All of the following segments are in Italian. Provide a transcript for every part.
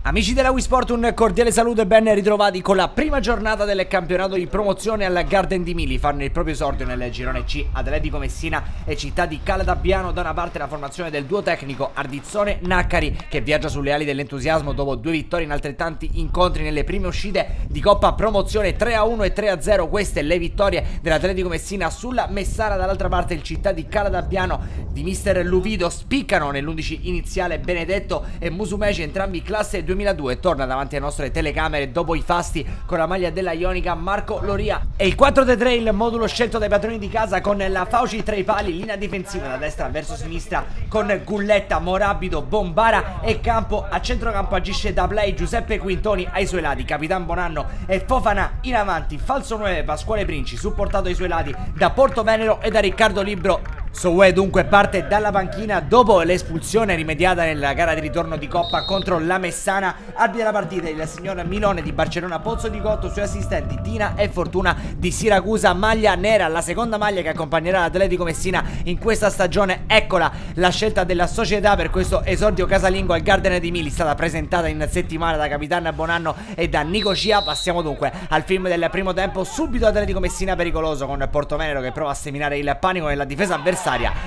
Amici della Wii Sport, un cordiale saluto e ben ritrovati con la prima giornata del campionato di promozione al Garden di Mili. Fanno il proprio esordio nel girone C Atletico Messina e Città di Calatabbiano. Da una parte la formazione del duo tecnico Ardizzone-Naccari, che viaggia sulle ali dell'entusiasmo dopo 2 vittorie in altrettanti incontri nelle prime uscite di Coppa Promozione, 3-1 e 3-0. Queste le vittorie dell'Atletico Messina sulla Messara. Dall'altra parte il Città di Calatabbiano di mister Luvido spiccano nell'11 iniziale Benedetto e Musumeci, entrambi classe 2002. Torna davanti alle nostre telecamere dopo i fasti con la maglia della Ionica Marco Loria. E il 4-3-3 il modulo scelto dai padroni di casa, con la Fauci tra i pali, linea difensiva da destra verso sinistra con Gulletta, Morabido, Bombara e Campo. A centrocampo agisce da play Giuseppe Quintoni, ai suoi lati Capitan Bonanno e Fofana. In avanti falso 9 Pasquale Princi, supportato ai suoi lati da Portovenero e da Riccardo Libro. Sowe dunque parte dalla panchina dopo l'espulsione rimediata nella gara di ritorno di Coppa contro la Messana. Arbitra la partita il signor Milone di Barcellona Pozzo di Cotto, suoi assistenti Tina e Fortuna di Siracusa. Maglia nera, la seconda maglia che accompagnerà l'Atletico Messina in questa stagione. Eccola la scelta della società per questo esordio casalingo al Garden di Mili, stata presentata in settimana da Capitan Bonanno e da Nico Cia. Passiamo dunque al film del primo tempo. Subito Atletico Messina pericoloso, con Portovenero che prova a seminare il panico nella difesa avversaria.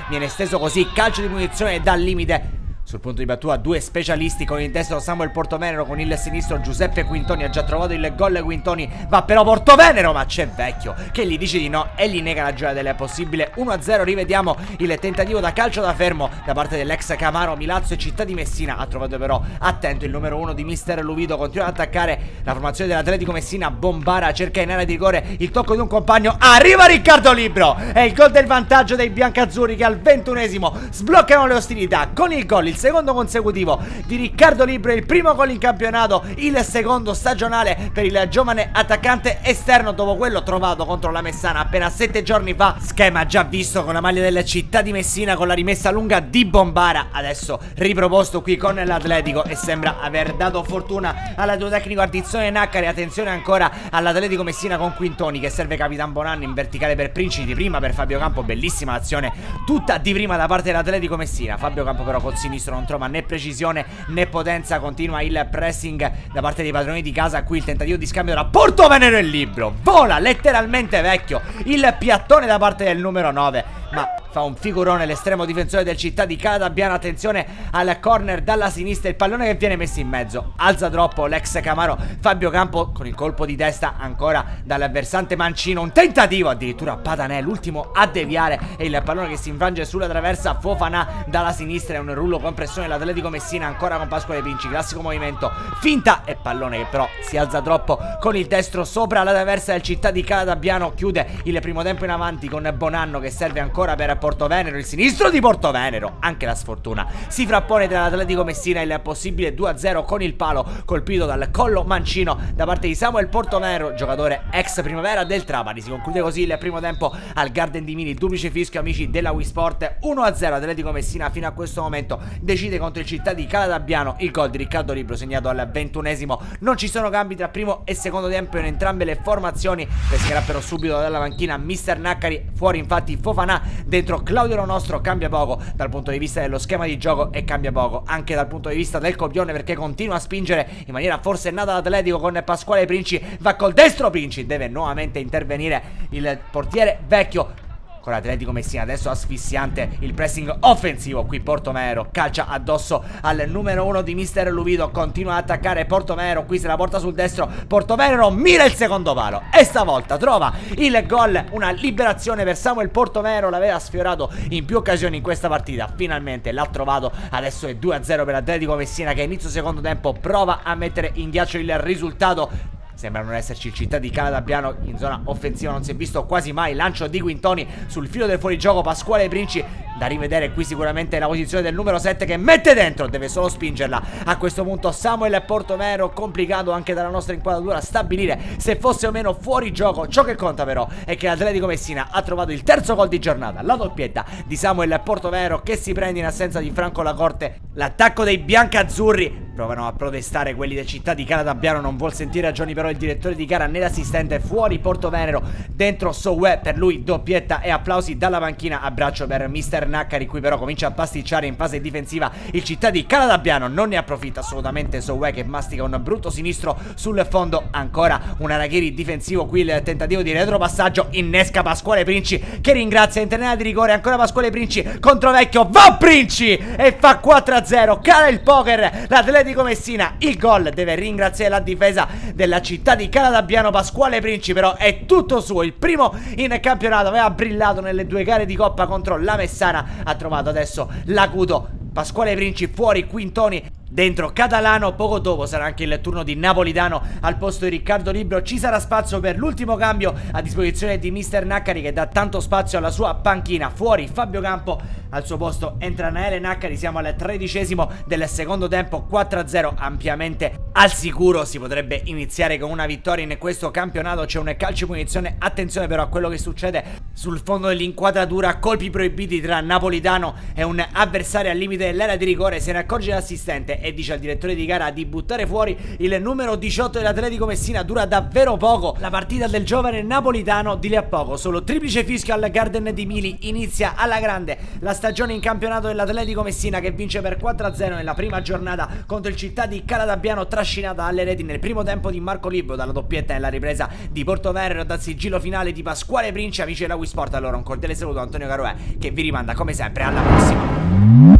Viene esteso così calcio di punizione dal limite. Sul punto di battuta due specialisti, con il destro Samuel Portovenero, con il sinistro Giuseppe Quintoni. Ha già trovato il gol Quintoni, va però Portovenero, ma c'è Vecchio che gli dice di no e gli nega la gioia del possibile 1-0. Rivediamo il tentativo da calcio da fermo da parte dell'ex Camaro Milazzo e Città di Messina. Ha trovato però attento il numero 1 di mister Luvido. Continua ad attaccare la formazione dell'Atletico Messina. Bombara cerca in area di rigore il tocco di un compagno, arriva Riccardo Libro e il gol del vantaggio dei biancazzurri, che al 21esimo sbloccano le ostilità con il gol, il secondo consecutivo di Riccardo Libro, il primo gol in campionato, il secondo stagionale per il giovane attaccante esterno dopo quello trovato contro la Messana appena 7 giorni fa. Schema già visto con la maglia della Città di Messina, con la rimessa lunga di Bombara, adesso riproposto qui con l'Atletico e sembra aver dato fortuna alla duo tecnico Ardizzone Naccari. Attenzione ancora all'Atletico Messina con Quintoni che serve Capitan Bonanno in verticale per Princi, di prima per Fabio Campo. Bellissima azione tutta di prima da parte dell'Atletico Messina. Fabio Campo però col sinistro non trova né precisione né potenza. Continua il pressing da parte dei padroni di casa. Qui il tentativo di scambio tra Portovenero e Libro, vola letteralmente Vecchio il piattone da parte del numero 9, ma fa un figurone l'estremo difensore del Città di Calatabbiano. Attenzione al corner dalla sinistra, il pallone che viene messo in mezzo, alza troppo l'ex Camaro Fabio Campo con il colpo di testa ancora dal versante mancino. Un tentativo addirittura Patanè, l'ultimo a deviare, e il pallone che si infrange sulla traversa. Fofana dalla sinistra e un rullo con pressione l'Atletico Messina ancora con Pasquale Princi, classico movimento finta e pallone che però si alza troppo con il destro sopra la traversa del Città di Calatabbiano. Chiude il primo tempo in avanti con Bonanno che serve ancora per Portovenero, il sinistro di Portovenero, anche la sfortuna si frappone tra l'Atletico Messina e il possibile 2-0 con il palo colpito dal collo mancino da parte di Samuel Portovenero, giocatore ex Primavera del Trapani. Si conclude così il primo tempo al Garden di Mili, duplice fischio amici della Wii Sport. 1-0 Atletico Messina fino a questo momento decide contro il Città di Calatabbiano. Il gol di Riccardo Libro segnato al 21esimo. Non ci sono cambi tra primo e secondo tempo in entrambe le formazioni. Pescherà però subito dalla panchina mister Naccari, fuori infatti Fofana, dentro Claudio Lo Nostro. Cambia poco dal punto di vista dello schema di gioco e cambia poco anche dal punto di vista del copione, perché continua a spingere in maniera forsennata l'Atletico con Pasquale Princi. Va col destro Princi, deve nuovamente intervenire il portiere Vecchio. Con l'Atletico Messina adesso asfissiante il pressing offensivo. Qui Portovenero calcia addosso al numero 1 di mister Luvido, continua ad attaccare Portovenero, qui se la porta sul destro. Portovenero mira il secondo palo e stavolta trova il gol, una liberazione per Samuel Portovenero. L'aveva sfiorato in più occasioni in questa partita, finalmente l'ha trovato. Adesso è 2-0 per l'Atletico Messina, che a inizio secondo tempo prova a mettere in ghiaccio il risultato. Sembra non esserci il Città di Calatabbiano in zona offensiva, non si è visto quasi mai. Lancio di Quintoni sul filo del fuorigioco, Pasquale Princi. Da rivedere qui sicuramente la posizione del numero 7 che mette dentro, deve solo spingerla. A questo punto Samuel Portovenero, complicato anche dalla nostra inquadratura stabilire se fosse o meno fuori gioco. Ciò che conta però è che l'Atletico Messina ha trovato il terzo gol di giornata, la doppietta di Samuel Portovenero che si prende in assenza di Franco Lacorte. L'attacco dei biancazzurri, provano a protestare quelli del Città di Calatabbiano, non vuol sentire ragioni però il direttore di gara né l'assistente. Fuori Portovenero, dentro Sowe, per lui doppietta e applausi dalla panchina. Abbraccio per mister Naccari, qui però comincia a pasticciare in fase difensiva il città di Caladabbiano, non ne approfitta assolutamente Soué che mastica un brutto sinistro sul fondo, ancora un Arachiri difensivo, qui il tentativo di retropassaggio, innesca Pasquale Princi che ringrazia in tenera di rigore, ancora Pasquale Princi contro Vecchio, va Princi e fa 4-0, cala il poker l'Atletico Messina, il gol deve ringraziare la difesa della città di Caladabbiano. Pasquale Princi però è tutto suo, il primo in campionato, aveva brillato nelle 2 gare di Coppa contro la Messana, ha trovato adesso l'acuto Pasquale Princi, fuori Quintoni, dentro Catalano. Poco dopo sarà anche il turno di Napolitano al posto di Riccardo Libro, ci sarà spazio per l'ultimo cambio a disposizione di mister Naccari che dà tanto spazio alla sua panchina, fuori Fabio Campo, al suo posto entra Naele Naccari, siamo al 13° del secondo tempo, 4-0 ampiamente al sicuro, si potrebbe iniziare con una vittoria in questo campionato, c'è un calcio di punizione, attenzione però a quello che succede sul fondo dell'inquadratura, colpi proibiti tra Napolitano e un avversario al limite dell'area di rigore, se ne accorge l'assistente e dice al direttore di gara di buttare fuori il numero 18 dell'Atletico Messina. Dura davvero poco la partita del giovane Napolitano, di lì a poco solo triplice fischio al Garden di Mili, inizia alla grande la stagione in campionato dell'Atletico Messina che vince per 4-0 nella prima giornata contro il città di Caladabbiano, trascinata alle reti nel primo tempo di Marco Libro dalla doppietta nella ripresa di Portoverro dal sigillo finale di Pasquale Princi. Amici della Wii Sport, allora un cordiale saluto da Antonio Caroè che vi rimanda come sempre alla prossima.